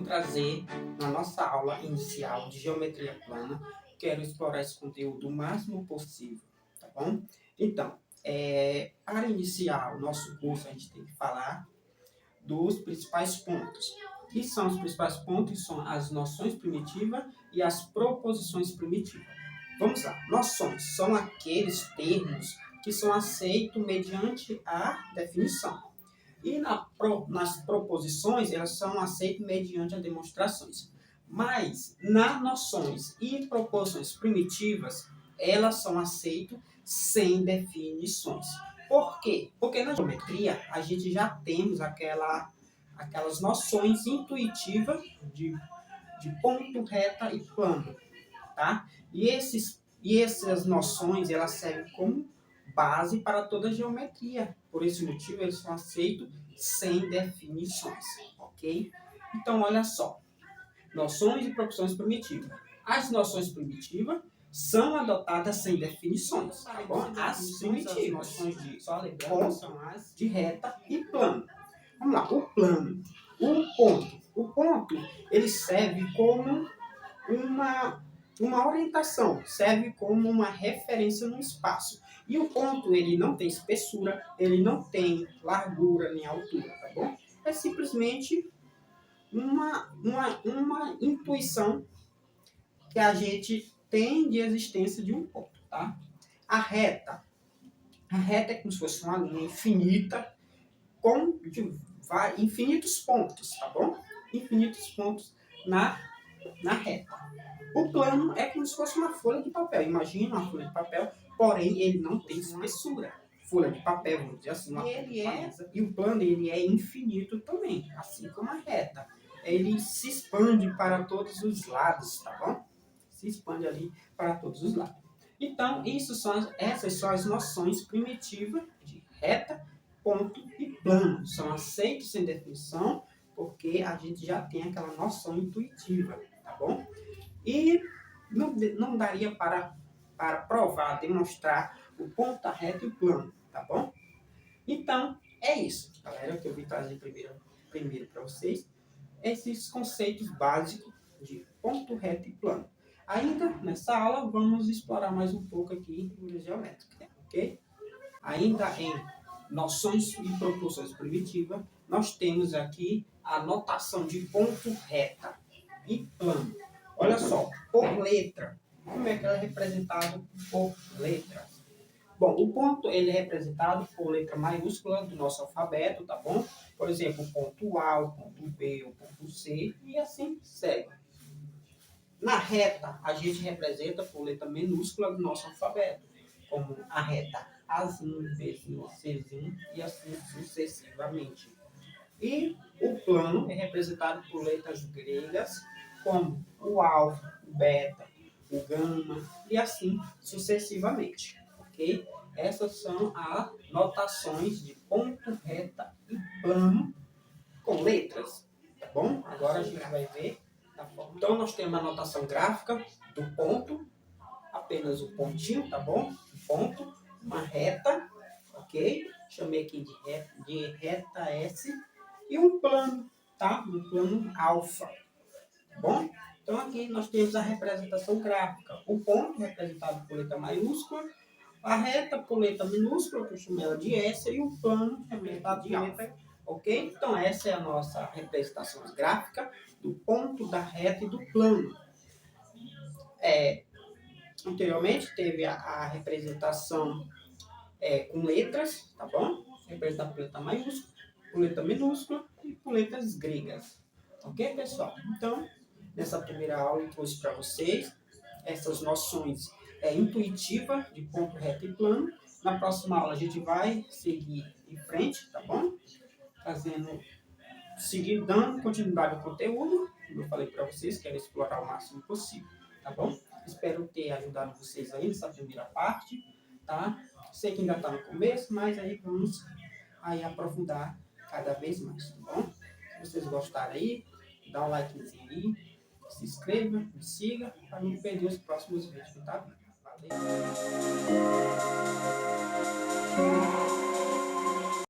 trazer na nossa aula inicial de geometria plana. Quero explorar esse conteúdo o máximo possível, tá bom? Então, para iniciar o nosso curso, a gente tem que falar dos principais pontos. O que são os principais pontos? São as noções primitivas e as proposições primitivas. Vamos lá. Noções são aqueles termos que são aceitos mediante a definição. E nas proposições, elas são aceitas mediante as demonstrações. Mas, nas noções e proposições primitivas, elas são aceitas sem definições. Por quê? Porque na geometria, a gente já temos aquelas noções intuitivas de ponto, reta e plano, tá? E essas noções, elas servem como base para toda a geometria. Por esse motivo, eles são aceitos sem definições, ok? Então, olha só. Noções e proposições primitivas. As noções primitivas são adotadas sem definições, tá bom? As primitivas, noções de ponto, são as de reta e plano. Vamos lá, o plano. O ponto. O ponto, ele serve como uma orientação, serve como uma referência no espaço. E o ponto, ele não tem espessura, ele não tem largura nem altura, tá bom? É simplesmente uma intuição que a gente tem de existência de um ponto, tá? A reta é como se fosse uma linha infinita com infinitos pontos, tá bom? Infinitos pontos na reta. O plano é como se fosse uma folha de papel. Imagina uma folha de papel, porém ele não tem espessura. Folha de papel, vamos dizer assim, e o plano ele é infinito também, assim como a reta. Ele se expande para todos os lados, tá bom? Se expande ali para todos os lados. Então, essas são as noções primitivas de reta, ponto e plano. São aceitos sem definição, porque a gente já tem aquela noção intuitiva, tá bom? E não daria para provar, demonstrar o ponto, a reta e o plano, tá bom? Então, é isso, galera, que eu vim trazer primeiro para vocês, esses conceitos básicos de ponto, reta e plano. Ainda nessa aula, vamos explorar mais um pouco aqui figuras geométricas, ok? Ainda em noções e proporções primitivas, nós temos aqui a notação de ponto, reta e plano. Olha só, por letra. Como é que ela é representada por letras? Bom, o ponto ele é representado por letra maiúscula do nosso alfabeto, tá bom? Por exemplo, o ponto A, o ponto B, o ponto C e assim segue. Na reta, a gente representa por letra minúscula do nosso alfabeto, como a reta Azinho, Bzinho, Czinho e assim sucessivamente. E o plano é representado por letras gregas, como o alfa, o beta, o gama e assim sucessivamente, ok? Essas são as notações de ponto, reta e plano com letras, tá bom? Agora a gente vai ver da forma. Então nós temos a notação gráfica do ponto, apenas o pontinho, tá bom? O ponto, uma reta, ok? Chamei aqui de reta S e um plano, tá? Um plano alfa, tá bom? Então aqui nós temos a representação gráfica. O ponto representado por letra maiúscula, a reta por letra minúscula, que eu chamei ela de S, e o plano representado de alfa, ok? Então essa é a nossa representação gráfica do ponto, da reta e do plano. Anteriormente teve a representação com letras, tá bom? Representado por letra maiúscula, por letra minúscula e por letras gregas. Ok, pessoal? Então, nessa primeira aula eu trouxe para vocês essas noções intuitivas de ponto, reta e plano. Na próxima aula a gente vai seguir em frente, tá bom? Seguir dando continuidade ao conteúdo. Como eu falei para vocês, quero explorar o máximo possível, tá bom? Espero ter ajudado vocês aí nessa primeira parte, tá? Sei que ainda está no começo, mas aí vamos aí aprofundar cada vez mais, tá bom? Se vocês gostarem aí, dá um likezinho aí, se inscreva, me siga, para não perder os próximos vídeos que tá vindo. Valeu!